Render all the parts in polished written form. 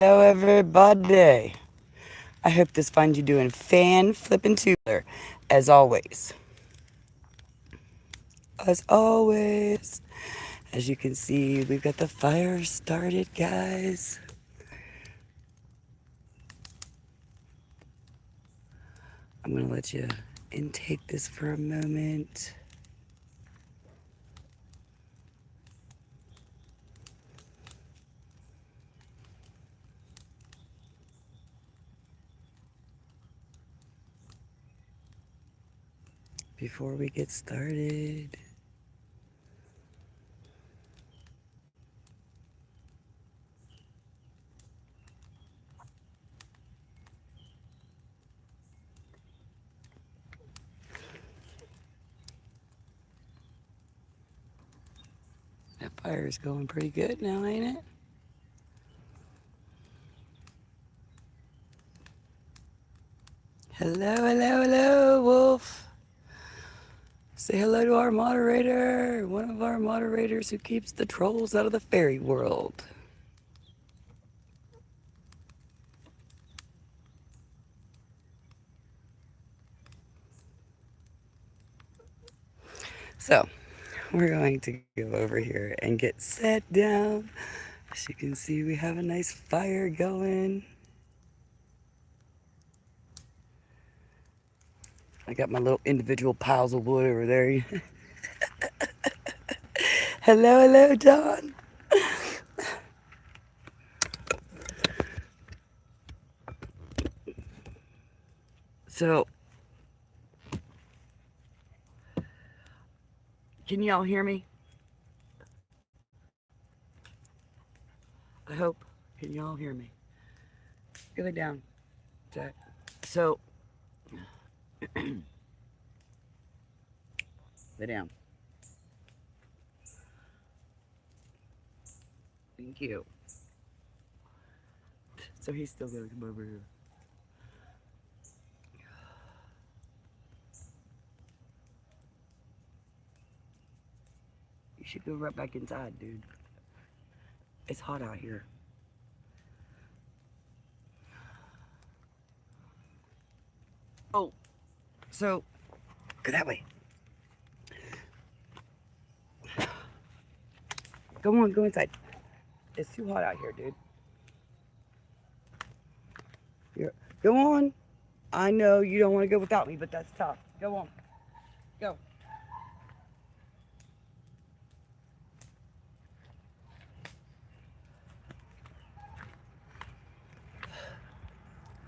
Hello, everybody. I hope this finds you doing fan flipping tubular, as always. As always, as you can see, we've got the fire started, guys. I'm gonna let you intake this for a moment. Before we get started. That fire is going pretty good now, ain't it? Hello, hello, hello, Wolf. Say hello to our moderator, one of our moderators who keeps the trolls out of the fairy world. So, we're going to go over here and get set down. As you can see, we have a nice fire going. I got my little individual piles of wood over there. Hello, hello, John. So, can y'all hear me? I hope. Can y'all hear me? Get it down, Jack. So, lay down. Thank you. So he's still gonna come over here. You should go right back inside, dude. It's hot out here. Oh, so go that way. Go on, go inside. It's too hot out here, dude. Go on. I know you don't want to go without me, but that's tough. Go on. Go.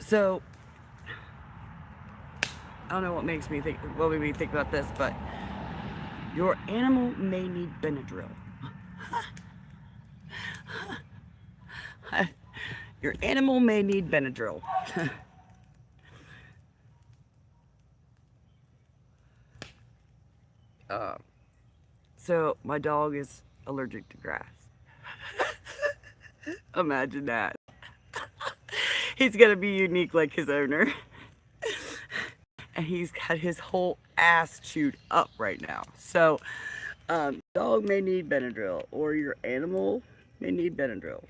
So, I don't know what makes me think, what made me think about this, but your animal may need Benadryl. Your animal may need Benadryl. uh, so, my dog is allergic to grass. Imagine that. He's gonna be unique like his owner. And he's got his whole ass chewed up right now. So, dog may need Benadryl, or your animal may need Benadryl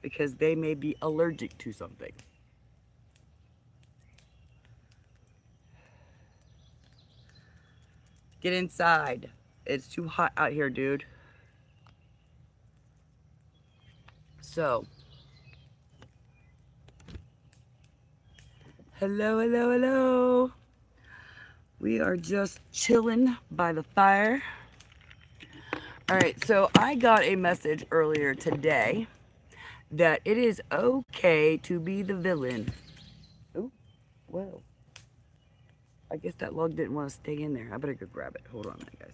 because they may be allergic to something. Get inside. It's too hot out here, dude. So, hello, hello, hello. We are just chilling by the fire. All right, so I got a message earlier today that it is okay to be the villain. Oh, whoa. I guess that log didn't want to stay in there. I better go grab it. Hold on a minute, guys.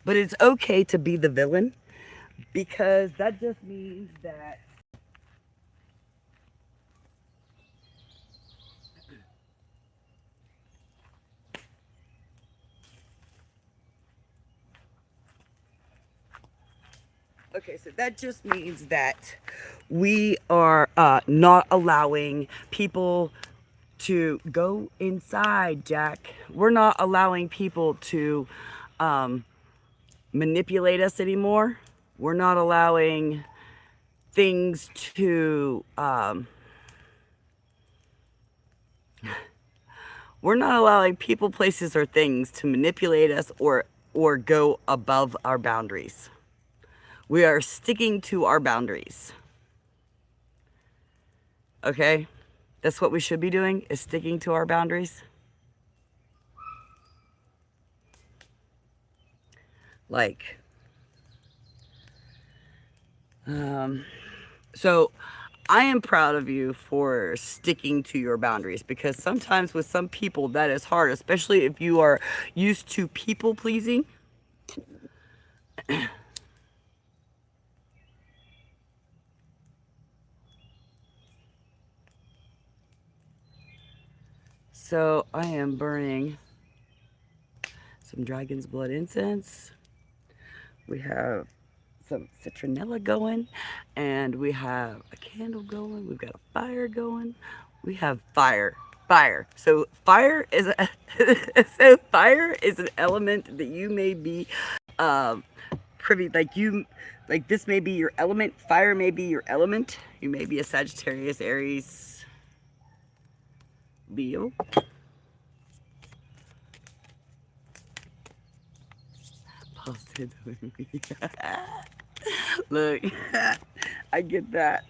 But it's okay to be the villain because that just means that okay, so that just means that we are not allowing people to go inside, Jack. We're not allowing people to manipulate us anymore. We're not allowing things to, we're not allowing people, places, or things to manipulate us or go above our boundaries. We are sticking to our boundaries. Okay? That's what we should be doing, is sticking to our boundaries. Like, so I am proud of you for sticking to your boundaries, because sometimes with some people that is hard, especially if you are used to people pleasing. So I am burning some dragon's blood incense. We have some citronella going, and we have a candle going. We've got a fire going. We have fire. So fire is fire is an element that you may be privy, like this may be your element. Fire may be your element. You may be a Sagittarius, Aries, Leo. Look, I get that.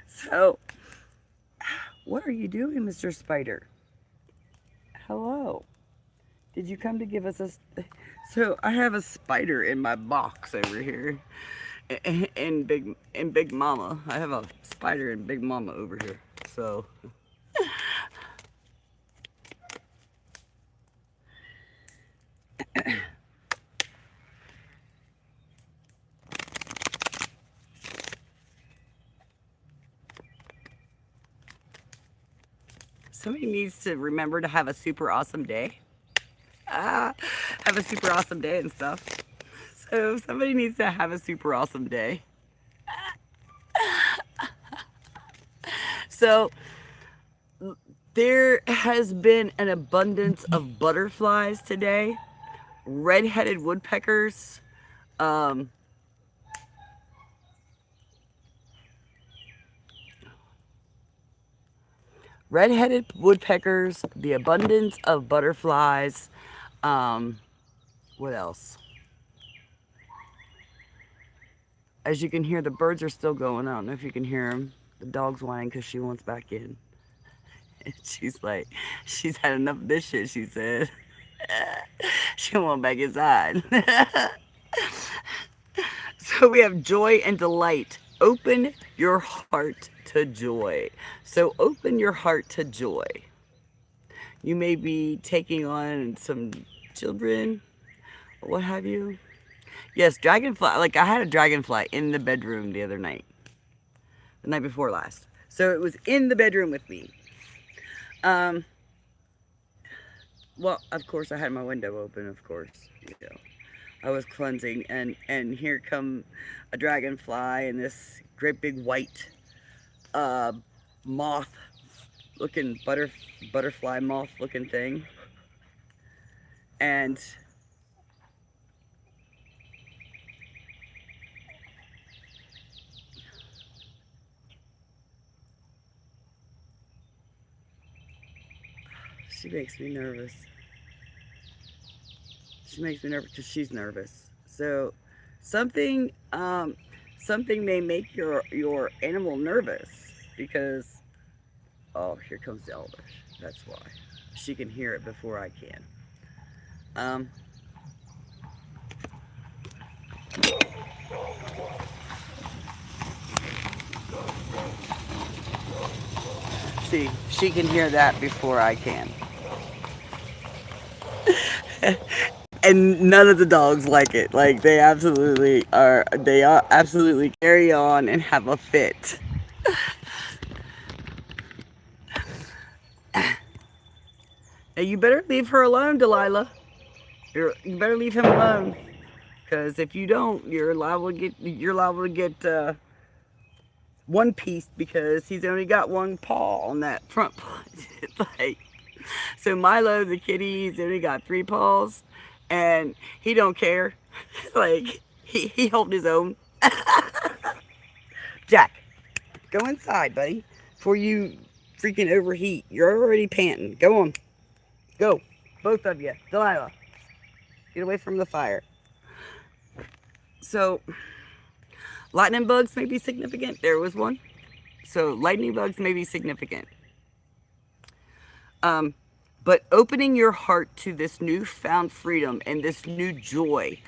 So, what are you doing, Mr. Spider? Hello. Did you come to give us a... So, I have a spider in my box over here. In Big Mama. I have a spider in Big Mama over here. So... Somebody needs to remember to have a super awesome day. Have a super awesome day and stuff. So somebody needs to have a super awesome day. So there has been an abundance of butterflies today. Red-headed woodpeckers. Red-headed woodpeckers, the abundance of butterflies. What else? As you can hear, the birds are still going. I don't know if you can hear them. The dog's whining because she wants back in. And she's like, she's had enough of this shit, she said. She wants back inside. So we have joy and delight. Open your heart to joy. So open your heart to joy. You may be taking on some children, or what have you. Yes, dragonfly. Like, I had a dragonfly in the bedroom the other night. The night before last. So it was in the bedroom with me. Well, of course, I had my window open, of course. You know, I was cleansing, and here come a dragonfly and this great big white moth looking butterfly moth looking thing. And she makes me nervous. She makes me nervous because she's nervous. So something may make your animal nervous, because here comes the elder. That's why. She can hear it before I can. See, she can hear that before I can. And none of the dogs like it. Like, they absolutely carry on and have a fit. Now, you better leave her alone, Delilah. You better leave him alone, because if you don't, you're liable to get one piece, because he's only got one paw on that front paw. Like, so Milo the kitty, he's only got 3 paws, and he don't care. Like, he hold his own. Jack, go inside, buddy, before you freaking overheat. You're already panting. Go on. Go. Both of you. Delilah, get away from the fire. So, lightning bugs may be significant. There was one. So, lightning bugs may be significant. But opening your heart to this newfound freedom and this new joy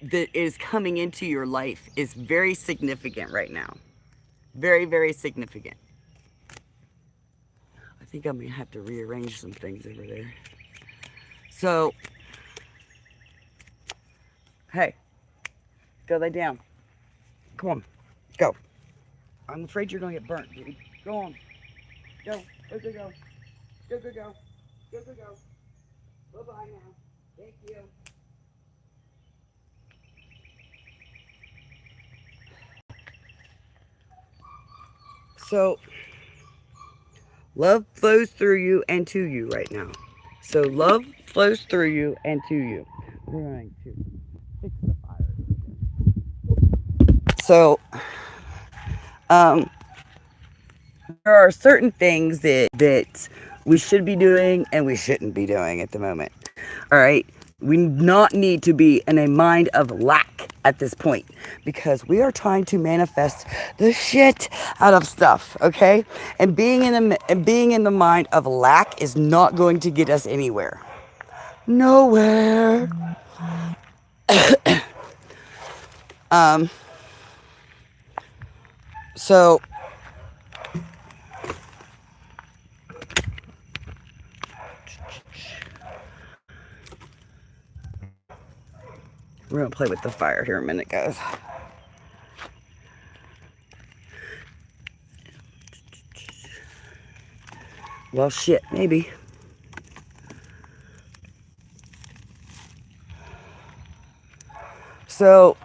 that is coming into your life is very significant right now. Very, very significant. I think I'm going to have to rearrange some things over there. So, hey, go lay down. Come on, go. I'm afraid you're going to get burnt, dude. Go on. Go, go, go, go. Go, go, go. Go, go, go. Bye-bye now. Thank you. So, love flows through you and to you right now. So, love flows through you and to you. We're going to fix the fire. So, there are certain things that we should be doing and we shouldn't be doing at the moment. All right. We not need to be in a mind of lack at this point because we are trying to manifest the shit out of stuff, okay? And being in the mind of lack is not going to get us anywhere. Nowhere. So we're gonna play with the fire here a minute, guys. Well, shit, maybe. So,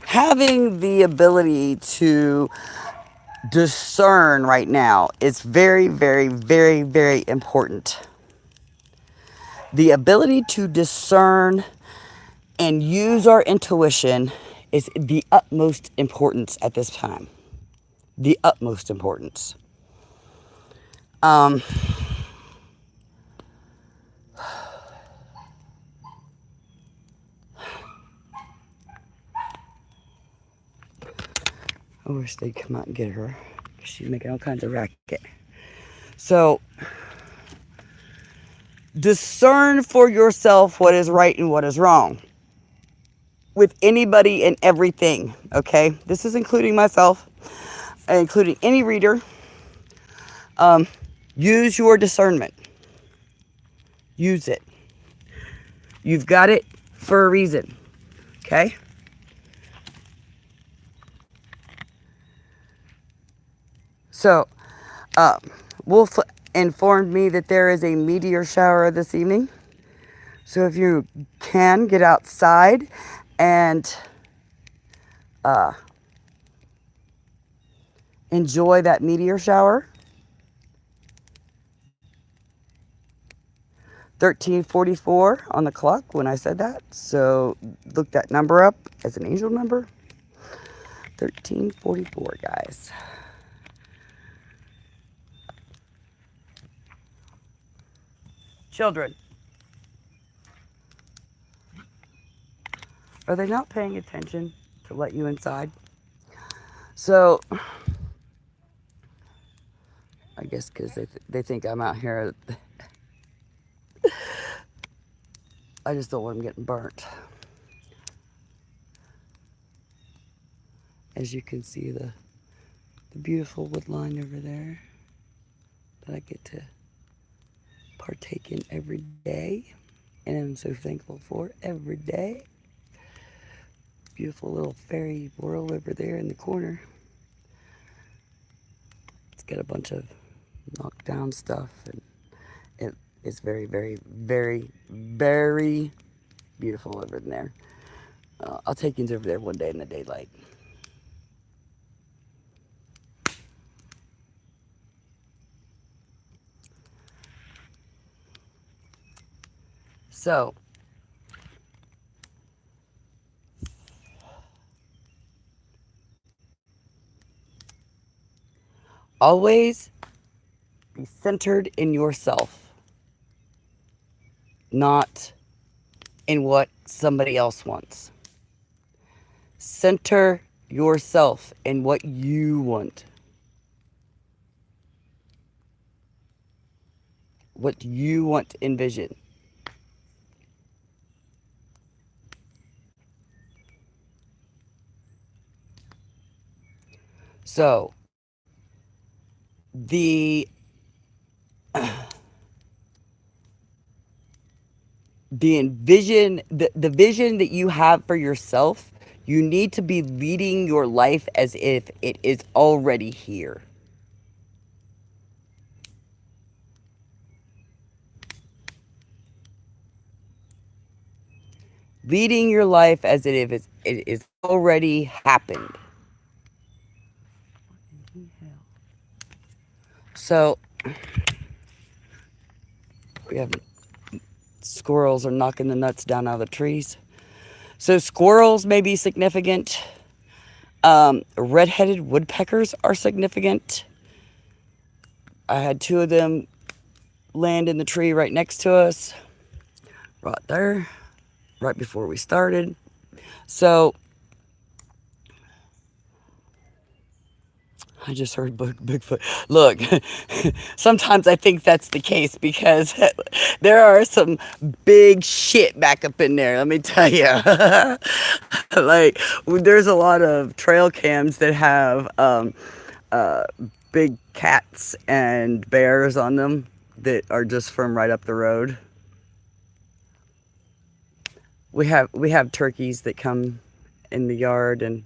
having the ability to discern right now is very, very, very, very important. The ability to discern and use our intuition is the utmost importance at this time. The utmost importance. I wish they'd come out and get her. She's making all kinds of racket. So, discern for yourself what is right and what is wrong with anybody and everything, okay? This is including myself, including any reader. Use your discernment. Use it. You've got it for a reason, okay? So, Wolf informed me that there is a meteor shower this evening. So if you can, get outside and enjoy that meteor shower. 1344 on the clock when I said that. So look that number up as an angel number. 1344, guys. Children, are they not paying attention to let you inside? So, I guess because they think I'm out here. I just don't want them getting burnt. As you can see, the beautiful wood line over there that I get to partake in every day. And I'm so thankful for every day. Beautiful little fairy world over there in the corner. It's got a bunch of knocked down stuff, and it's very, very, very, very beautiful over there. I'll take you over there one day in the daylight. So, Always be centered in yourself, not in what somebody else wants. Center yourself in what you want. What you want to envision. So, the the vision that you have for yourself, you need to be leading your life as if it is already here. Leading your life as if it is already happened. So we have squirrels are knocking the nuts down out of the trees. So squirrels may be significant. Red-headed woodpeckers are significant. I had 2 of them land in the tree right next to us, right there, right before we started. So I just heard Bigfoot. Look, sometimes I think that's the case because there are some big shit back up in there. Let me tell you. Like, there's a lot of trail cams that have uh, big cats and bears on them that are just from right up the road. We have turkeys that come in the yard and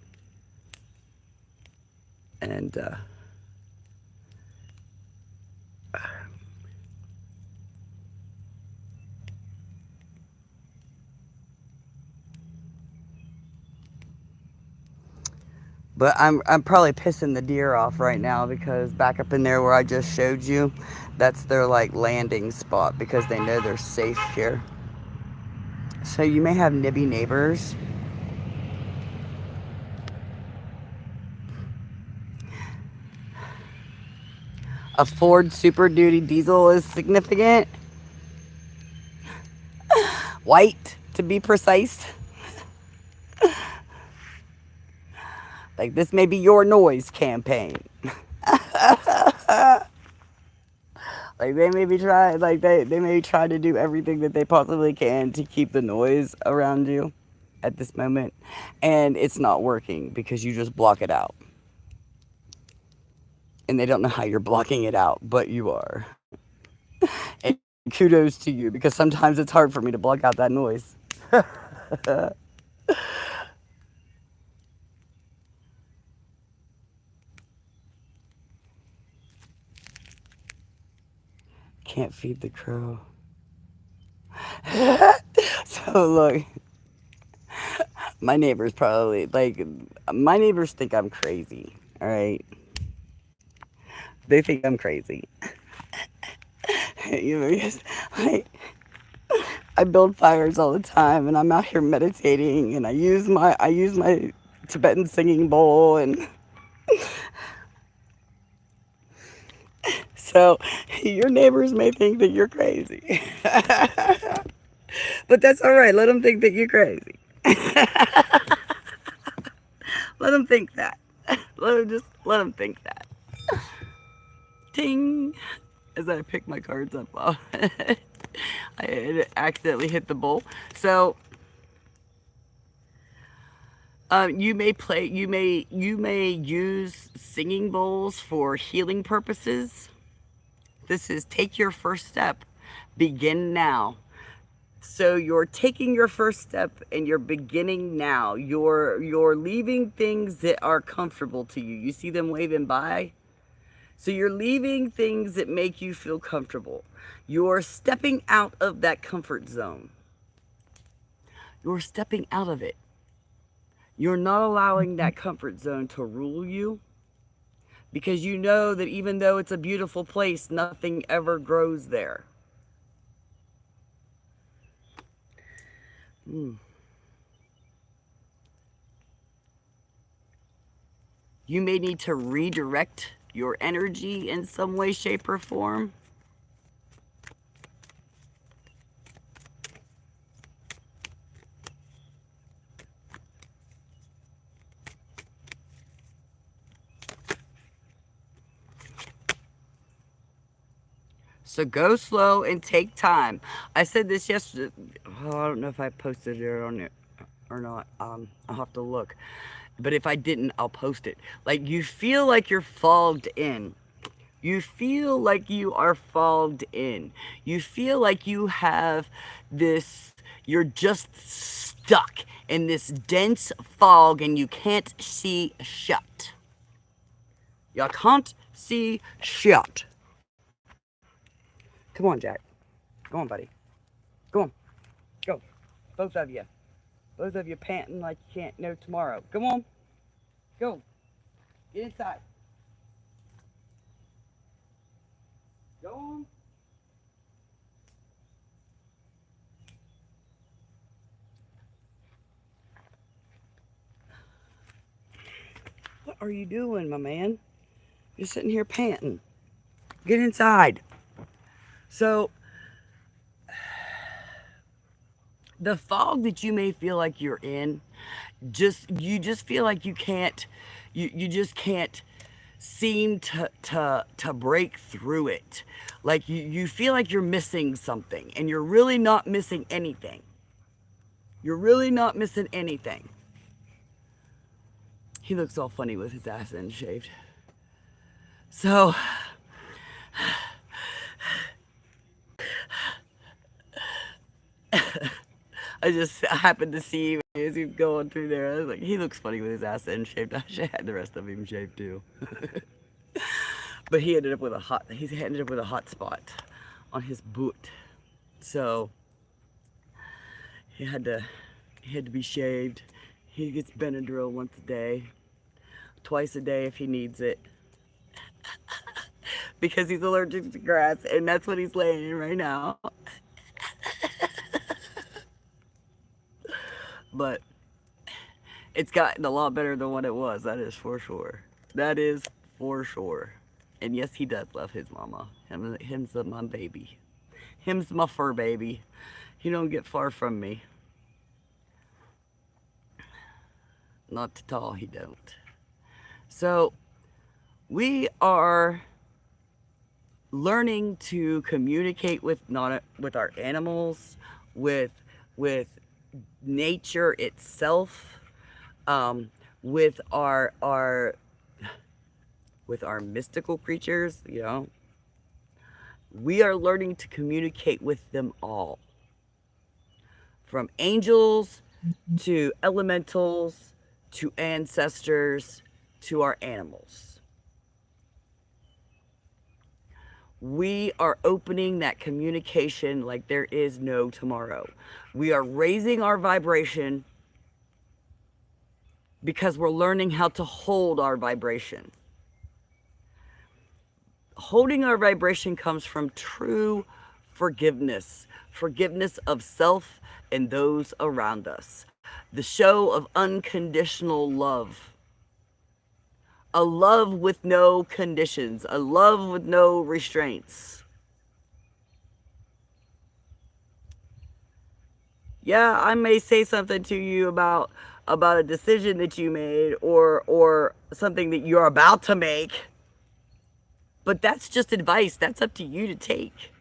but I'm probably pissing the deer off right now because back up in there where I just showed you, that's their like landing spot because they know they're safe here. So you may have nibby neighbors. A Ford Super Duty diesel is significant. White, to be precise. Like, this may be your noise campaign. Like, they may be trying, like, they may try to do everything that they possibly can to keep the noise around you at this moment. And it's not working because you just block it out. And they don't know how you're blocking it out, but you are. And kudos to you because sometimes it's hard for me to block out that noise. Can't feed the crow. So look, my neighbors probably like my neighbors think I'm crazy. All right, they think I'm crazy. You know, because like I build fires all the time, and I'm out here meditating, and I use my Tibetan singing bowl, and so your neighbors may think that you're crazy, but that's all right. Let them think that you're crazy. Let them think that. Let them think that. Ting! As I pick my cards up off, I had accidentally hit the bowl. So you may use singing bowls for healing purposes. This is take your first step. Begin now. So you're taking your first step and you're beginning now. You're leaving things that are comfortable to you. You see them waving by? So you're leaving things that make you feel comfortable. You're stepping out of that comfort zone. You're stepping out of it. You're not allowing that comfort zone to rule you because you know that even though it's a beautiful place, nothing ever grows there. You may need to redirect your energy in some way, shape, or form. So go slow and take time. I said this yesterday. Oh, I don't know if I posted it on it or not. I'll have to look. But if I didn't, I'll post it. Like you feel like you're fogged in. You feel like you are fogged in. You feel like you have this, you're just stuck in this dense fog and you can't see shut. You can't see shut. Come on, Jack. Go on, buddy. Go on. Go. Both of you. Both of you panting like you can't know tomorrow. Come on. Go. Get inside. Go on. What are you doing, my man? You're sitting here panting. Get inside. So, the fog that you may feel like you're in, you just feel like you just can't seem to break through it. Like you feel like you're missing something, and you're really not missing anything. You're really not missing anything. He looks all funny with his ass end shaved. So I happened to see him as he's going through there. I was like, he looks funny with his ass end shaved. I should have had the rest of him shaved too. But he ended up with a hot spot on his boot. So he had to be shaved. He gets Benadryl once a day, twice a day if he needs it. Because he's allergic to grass, and that's what he's laying in right now. But it's gotten a lot better than what it was. That is for sure. That is for sure. And yes, he does love his mama. Him's my baby. Him's my fur baby. He don't get far from me. Not at all, he don't. So we are learning to communicate with our animals, with nature itself, with our mystical creatures. We are learning to communicate with them all, from angels to elementals to ancestors to our animals. We are opening that communication like there is no tomorrow. We are raising our vibration because we're learning how to hold our vibration. Holding our vibration comes from true forgiveness of self and those around us. The show of unconditional love. A love with no conditions, a love with no restraints. Yeah, I may say something to you about a decision that you made or something that you're about to make. But that's just advice. That's up to you to take.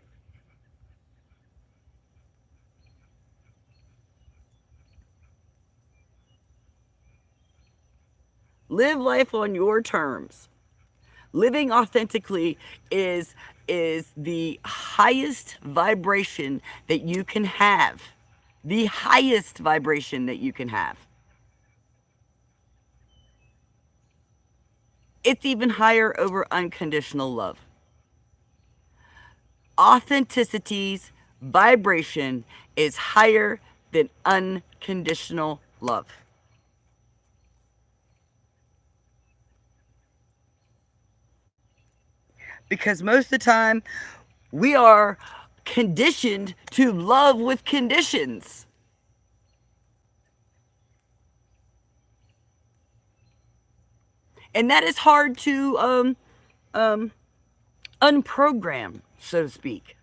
Live life on your terms. Living authentically is the highest vibration that you can have. The highest vibration that you can have. It's even higher over unconditional love. Authenticity's vibration is higher than unconditional love. Because most of the time, we are conditioned to love with conditions. And that is hard to um, unprogram, so to speak.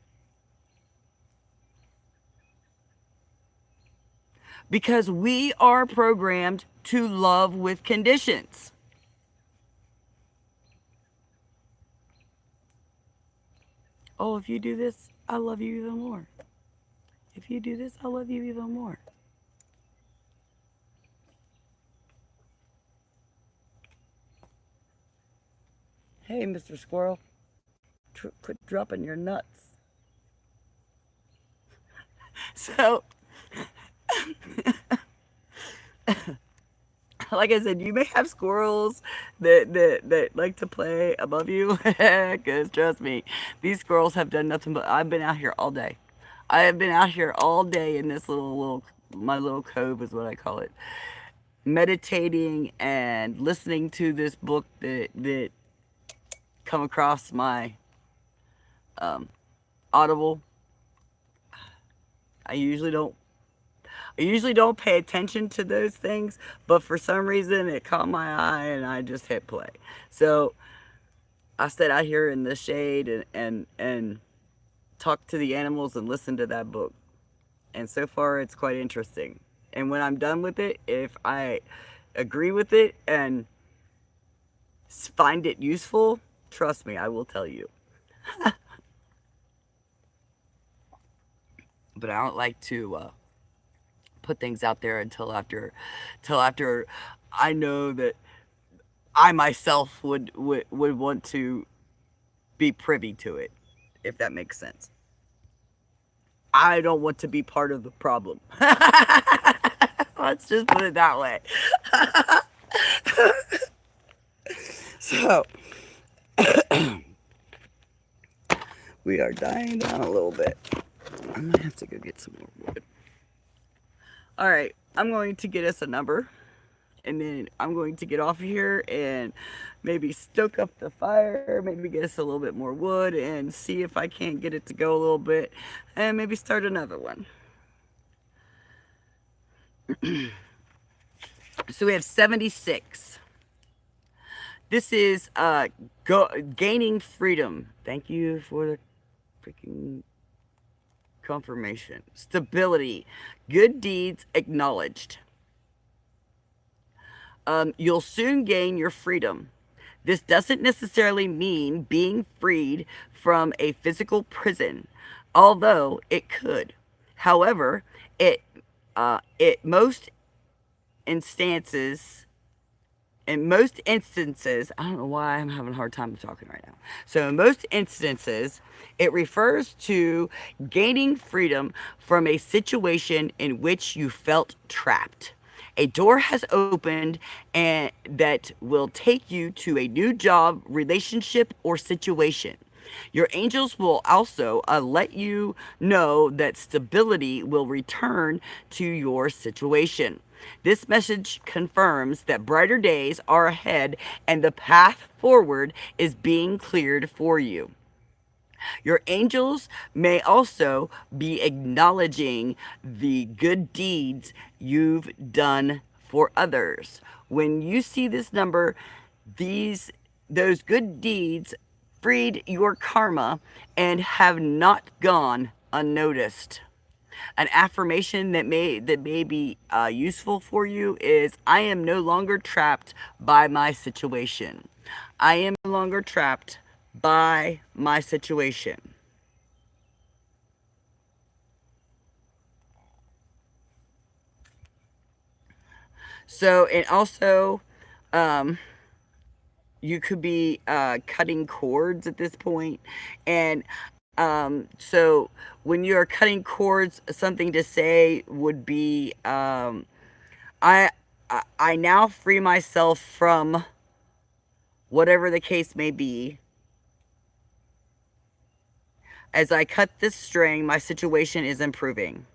Because we are programmed to love with conditions. Oh, if you do this, I love you even more. If you do this, I love you even more. Hey, Mr. Squirrel, quit dropping your nuts. So, like I said, you may have squirrels that like to play above you. Because trust me, these squirrels have done nothing but I've been out here all day. I have been out here all day in this little my little cove is what I call it, meditating and listening to this book that come across my um, Audible. I usually don't I usually don't pay attention to those things, but for some reason it caught my eye and I just hit play. So I sat out here in the shade and talked to the animals and listened to that book. And so far it's quite interesting. And when I'm done with it, if I agree with it and find it useful, trust me, I will tell you. But I don't like to put things out there until after I know that I myself would want to be privy to it, if that makes sense. I don't want to be part of the problem. Let's just put it that way. So we are dying down a little bit. I might have to go get some more wood. All right, I'm going to get us a number, and then I'm going to get off of here and maybe stoke up the fire, maybe get us a little bit more wood and see if I can't get it to go a little bit, and maybe start another one. So we have 76. This is gaining freedom. Thank you for the freaking confirmation. Stability. Good deeds acknowledged. You'll soon gain your freedom. This doesn't necessarily mean being freed from a physical prison, although it could. However, it instances in most instances, I don't know why I'm having a hard time talking right now. So, in most instances, it refers to gaining freedom from a situation in which you felt trapped. A door has opened and that will take you to a new job, relationship, or situation. Your angels will also let you know that stability will return to your situation. This message confirms that brighter days are ahead and the path forward is being cleared for you. Your angels may also be acknowledging the good deeds you've done for others. When you see this number, those good deeds freed your karma and have not gone unnoticed. An affirmation that may be useful for you is I am no longer trapped by my situation. I am no longer trapped by my situation. So, and also, um, you could be cutting cords at this point, and so when you're cutting cords, something to say would be, I, I now free myself from whatever the case may be. As I cut this string, my situation is improving,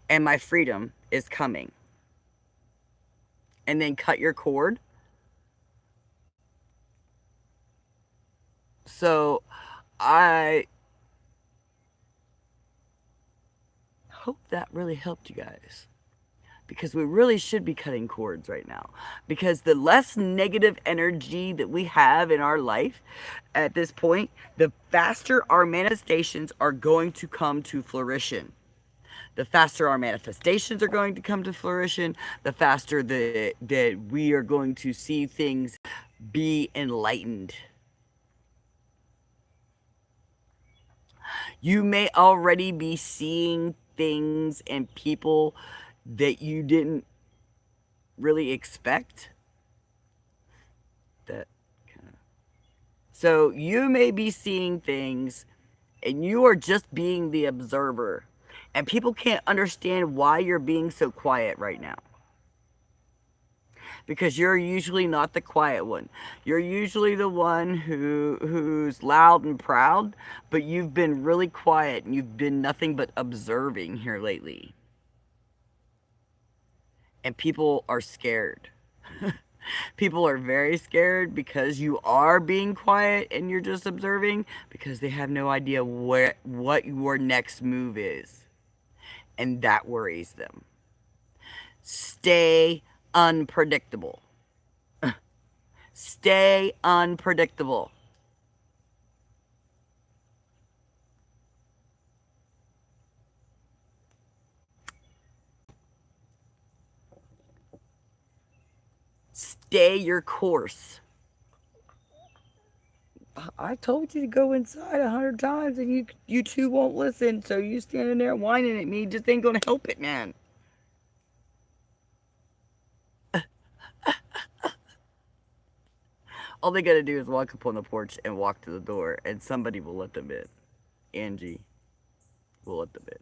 and my freedom is coming. And then cut your cord. So I hope that really helped you guys. because we really should be cutting cords right now. Because the less negative energy that we have in our life at this point, the faster our manifestations are going to come to fruition. The faster our manifestations are going to come to fruition, the faster that we are going to see things be enlightened. You may already be seeing things and people that you didn't really expect. That kind of. So you may be seeing things and you are just being the observer. And people can't understand why you're being so quiet right now. Because you're usually not the quiet one. You're usually the one who's loud and proud, but you've been really quiet and you've been nothing but observing here lately. And people are scared. People are very scared because you are being quiet and you're just observing, because they have no idea what your next move is. And that worries them. Stay unpredictable. Stay unpredictable. Stay your course. I told you to go inside 100 times and you two won't listen, so you standing there whining at me just ain't gonna help it, man. All they gotta do is walk up on the porch and walk to the door, and somebody will let them in. Angie will let them in.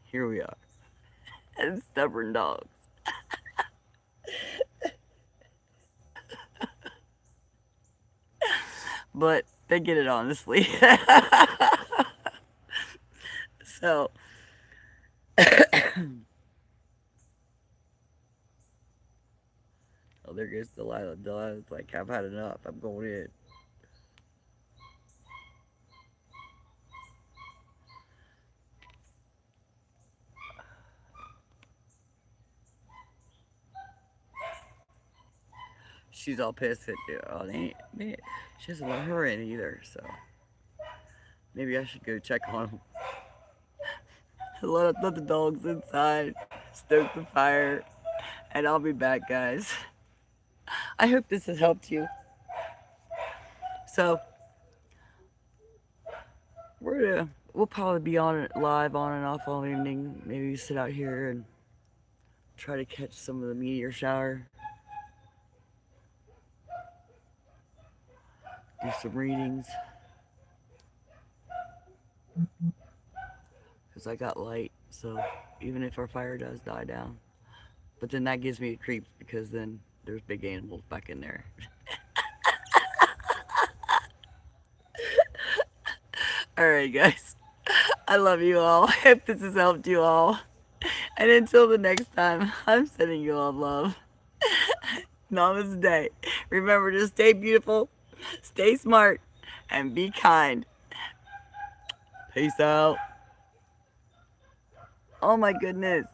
Here we are. And stubborn dogs. But they get it honestly. So oh, there goes Delilah. Delilah's like, I've had enough. I'm going in. She's all pissed at you. Oh, she doesn't let her in either, so maybe I should go check on them. Let the dogs inside, stoke the fire, and I'll be back, guys. I hope this has helped you. So we'll probably be on live on and off all evening. Maybe sit out here and try to catch some of the meteor shower. Do some readings. Because I got light, so even if our fire does die down. But then that gives me the creeps, because then there's big animals back in there. Alright, guys. I love you all. I hope this has helped you all. And until the next time, I'm sending you all love. Namaste. Remember to stay beautiful, stay smart, and be kind. Peace out. Oh my goodness.